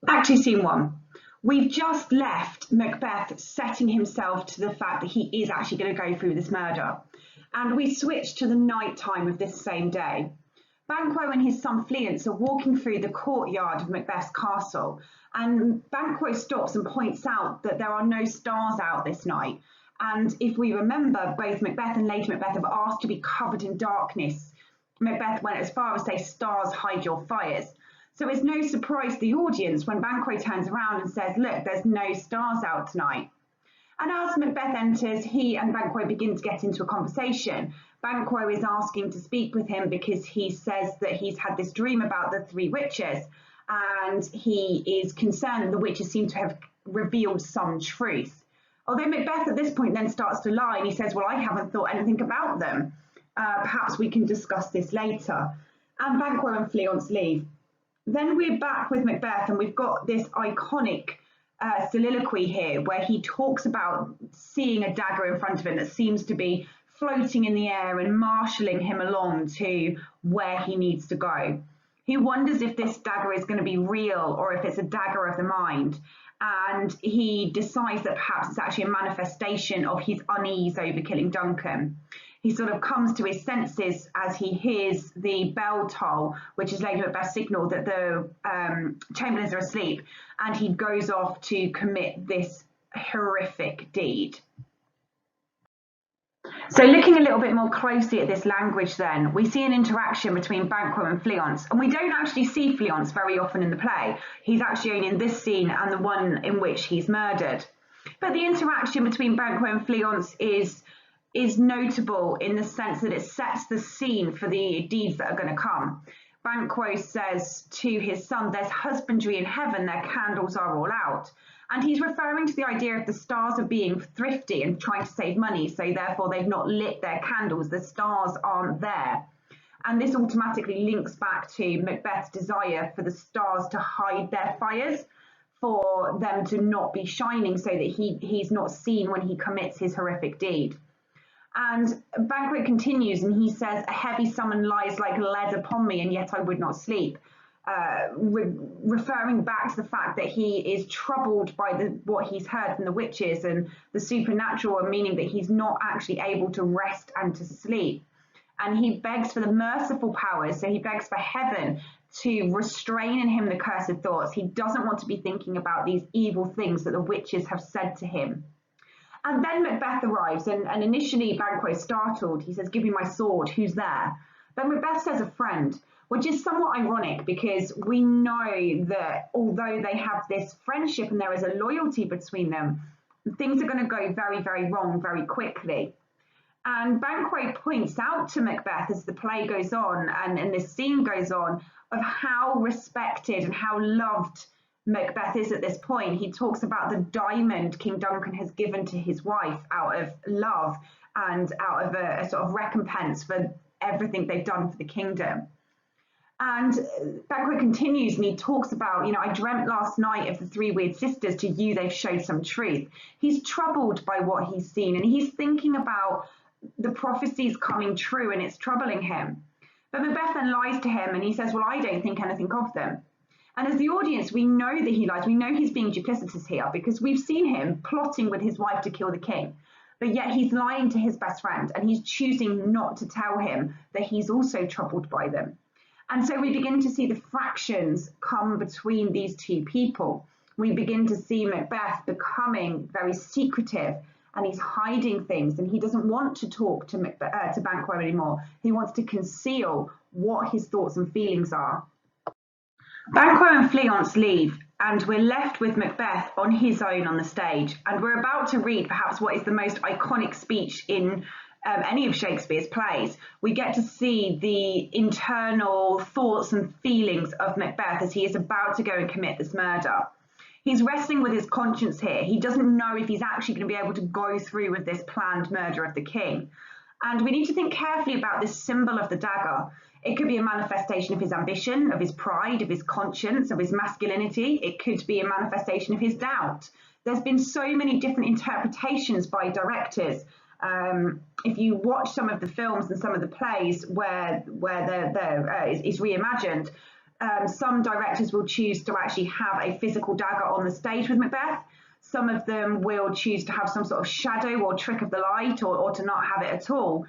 Actually, scene one. We've just left Macbeth setting himself to the fact that he is actually going to go through this murder. And we switch to the night time of this same day. Banquo and his son Fleance are walking through the courtyard of Macbeth's castle, and Banquo stops and points out that there are no stars out this night. And if we remember, both Macbeth and Lady Macbeth have asked to be covered in darkness. Macbeth went as far as say, stars hide your fires. So it's no surprise to the audience when Banquo turns around and says, look, there's no stars out tonight. And as Macbeth enters, he and Banquo begin to get into a conversation. Banquo is asking to speak with him because he says that he's had this dream about the three witches, and he is concerned that the witches seem to have revealed some truth. Although Macbeth at this point then starts to lie, and he says, well, I haven't thought anything about them. Perhaps we can discuss this later. And Banquo and Fleance leave. Then we're back with Macbeth, and we've got this iconic soliloquy here where he talks about seeing a dagger in front of him that seems to be floating in the air and marshalling him along to where he needs to go. He wonders if this dagger is going to be real or if it's a dagger of the mind. And he decides that perhaps it's actually a manifestation of his unease over killing Duncan. He sort of comes to his senses as he hears the bell toll, which is Lady Macbeth's signal that the chamberlains are asleep, and he goes off to commit this horrific deed. So looking a little bit more closely at this language then, we see an interaction between Banquo and Fleance, and we don't actually see Fleance very often in the play. He's actually only in this scene and the one in which he's murdered. But the interaction between Banquo and Fleance is notable in the sense that it sets the scene for the deeds that are going to come. Banquo says to his son, there's husbandry in heaven, their candles are all out. And he's referring to the idea of the stars of being thrifty and trying to save money, so therefore they've not lit their candles, the stars aren't there. And this automatically links back to Macbeth's desire for the stars to hide their fires, for them to not be shining so that he's not seen when he commits his horrific deed. And Banquo continues and he says, a heavy summon lies like lead upon me, and yet I would not sleep. Referring back to the fact that he is troubled by what he's heard from the witches and the supernatural, meaning that he's not actually able to rest and to sleep. And he begs for the merciful powers, so he begs for heaven to restrain in him the cursed thoughts. He doesn't want to be thinking about these evil things that the witches have said to him. And then Macbeth arrives, and initially Banquo is startled. He says, give me my sword, who's there? But Macbeth says a friend, which is somewhat ironic because we know that although they have this friendship and there is a loyalty between them, things are going to go very, very wrong very quickly. And Banquo points out to Macbeth as the play goes on and this scene goes on of how respected and how loved Macbeth is at this point. He talks about the diamond King Duncan has given to his wife out of love and out of a sort of recompense for everything they've done for the kingdom. And Banquo continues and he talks about, I dreamt last night of the three weird sisters. To you, they've showed some truth. He's troubled by what he's seen and he's thinking about the prophecies coming true, and it's troubling him. But Macbeth then lies to him and he says, well, I don't think anything of them. And as the audience, we know that he lies. We know he's being duplicitous here because we've seen him plotting with his wife to kill the king. But yet he's lying to his best friend and he's choosing not to tell him that he's also troubled by them. And so we begin to see the fractions come between these two people. We begin to see Macbeth becoming very secretive and he's hiding things and he doesn't want to talk to Banquo anymore. He wants to conceal what his thoughts and feelings are. Banquo and Fleance leave, and we're left with Macbeth on his own on the stage. And we're about to read perhaps what is the most iconic speech in any of Shakespeare's plays. We get to see the internal thoughts and feelings of Macbeth as he is about to go and commit this murder. He's wrestling with his conscience here. He doesn't know if he's actually going to be able to go through with this planned murder of the king. And we need to think carefully about this symbol of the dagger. It could be a manifestation of his ambition, of his pride, of his conscience, of his masculinity. It could be a manifestation of his doubt. There's been so many different interpretations by directors. If you watch some of the films and some of the plays where it's reimagined, Some directors will choose to actually have a physical dagger on the stage with Macbeth. Some of them will choose to have some sort of shadow or trick of the light, or to not have it at all.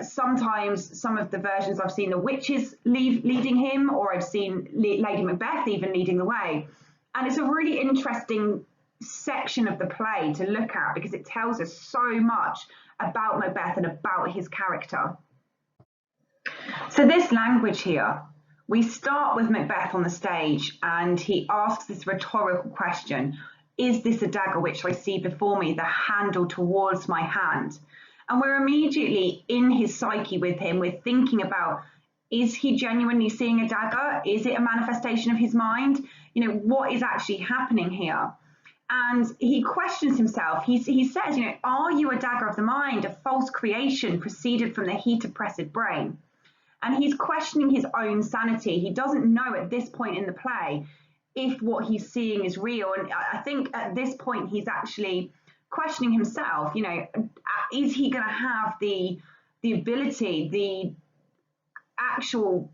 Sometimes some of the versions I've seen the witches leading him, or I've seen Lady Macbeth even leading the way. And it's a really interesting section of the play to look at because it tells us so much about Macbeth and about his character. So this language here, we start with Macbeth on the stage and he asks this rhetorical question: is this a dagger which I see before me, the handle towards my hand? And we're immediately in his psyche with him. We're thinking about, is he genuinely seeing a dagger? Is it a manifestation of his mind? You know, what is actually happening here? And he questions himself. He says, you know, are you a dagger of the mind, a false creation proceeded from the heat oppressed brain? And he's questioning his own sanity. He doesn't know at this point in the play if what he's seeing is real. And I think at this point, he's actually questioning himself, you know, is he going to have the ability, the actual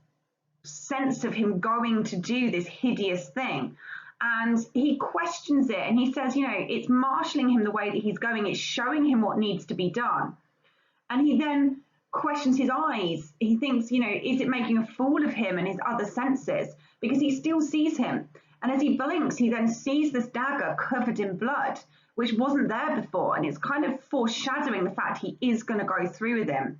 sense of him going to do this hideous thing? And he questions it and he says, you know, it's marshalling him the way that he's going. It's showing him what needs to be done. And he then questions his eyes. He thinks, you know, is it making a fool of him and his other senses? Because he still sees him. And as he blinks, he then sees this dagger covered in blood, which wasn't there before. And it's kind of foreshadowing the fact he is going to go through with him.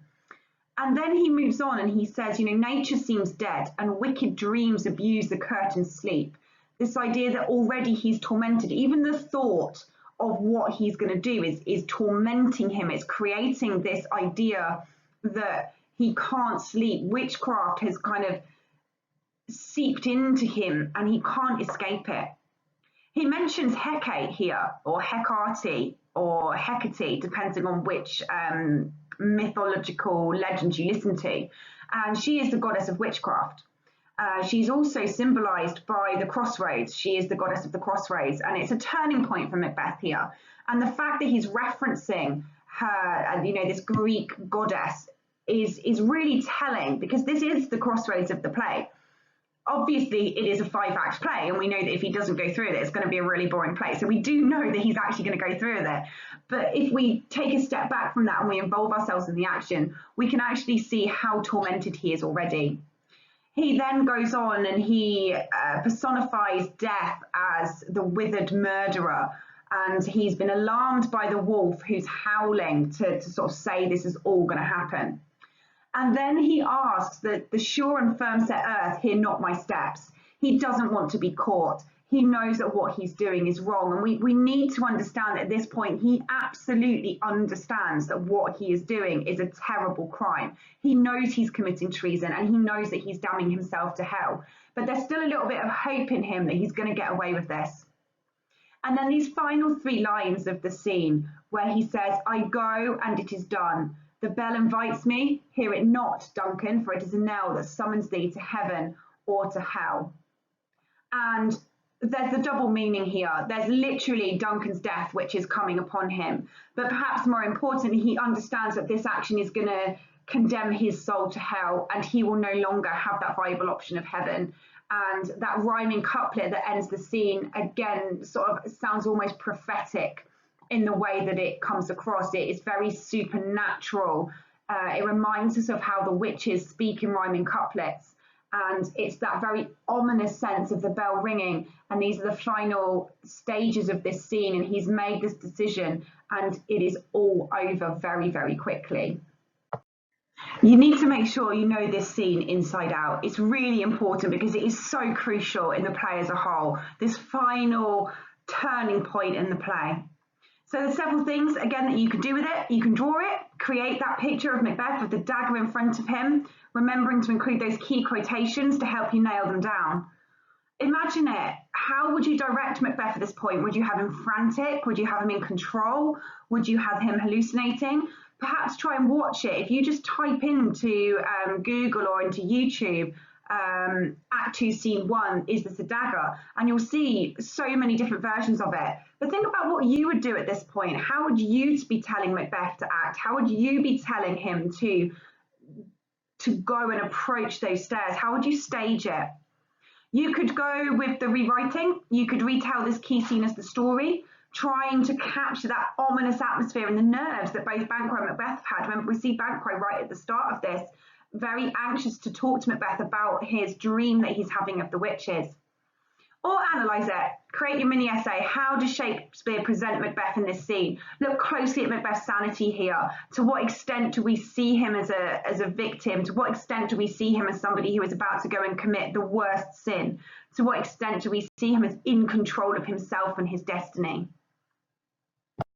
And then he moves on and he says, you know, nature seems dead and wicked dreams abuse the curtained sleep. This idea that already he's tormented, even the thought of what he's going to do is tormenting him. It's creating this idea that he can't sleep. Witchcraft has kind of seeped into him and he can't escape it. He mentions Hecate here, or Hecate, or Hecate, depending on which mythological legend you listen to. And she is the goddess of witchcraft. She's also symbolized by the crossroads. She is the goddess of the crossroads, and it's a turning point for Macbeth here. And the fact that he's referencing her, you know, this Greek goddess is really telling, because this is the crossroads of the play. Obviously, it is a 5-act play, and we know that if he doesn't go through it, it's going to be a really boring play. So we do know that he's actually going to go through with it. But if we take a step back from that and we involve ourselves in the action, we can actually see how tormented he is already. He then goes on and he personifies death as the withered murderer. And he's been alarmed by the wolf who's howling to sort of say this is all going to happen. And then he asks that the sure and firm set earth hear not my steps. He doesn't want to be caught. He knows that what he's doing is wrong. And we need to understand that at this point, he absolutely understands that what he is doing is a terrible crime. He knows he's committing treason and he knows that he's damning himself to hell. But there's still a little bit of hope in him that he's going to get away with this. And then these final 3 lines of the scene where he says, I go and it is done. The bell invites me, hear it not, Duncan, for it is a knell that summons thee to heaven or to hell. And there's a double meaning here. There's literally Duncan's death, which is coming upon him. But perhaps more importantly, he understands that this action is going to condemn his soul to hell, and he will no longer have that viable option of heaven. And that rhyming couplet that ends the scene, again, sort of sounds almost prophetic in the way that it comes across. It is very supernatural. It reminds us of how the witches speak in rhyming couplets. And it's that very ominous sense of the bell ringing. And these are the final stages of this scene. And he's made this decision and it is all over very, very quickly. You need to make sure you know this scene inside out. It's really important because it is so crucial in the play as a whole. This final turning point in the play. So there's several things, again, that you can do with it. You can draw it, create that picture of Macbeth with the dagger in front of him, remembering to include those key quotations to help you nail them down. Imagine it. How would you direct Macbeth at this point? Would you have him frantic? Would you have him in control? Would you have him hallucinating? Perhaps try and watch it. If you just type into Google or into YouTube, Act 2, Scene 1, is this a dagger? And you'll see so many different versions of it. But think about what you would do at this point. How would you be telling Macbeth to act? How would you be telling him to go and approach those stairs? How would you stage it? You could go with the rewriting. You could retell this key scene as the story, trying to capture that ominous atmosphere and the nerves that both Banquo and Macbeth had. Remember, we see Banquo right at the start of this, very anxious to talk to Macbeth about his dream that he's having of the witches. Or analyse it. Create your mini essay. How does Shakespeare present Macbeth in this scene? Look closely at Macbeth's sanity here. To what extent do we see him as a victim? To what extent do we see him as somebody who is about to go and commit the worst sin? To what extent do we see him as in control of himself and his destiny?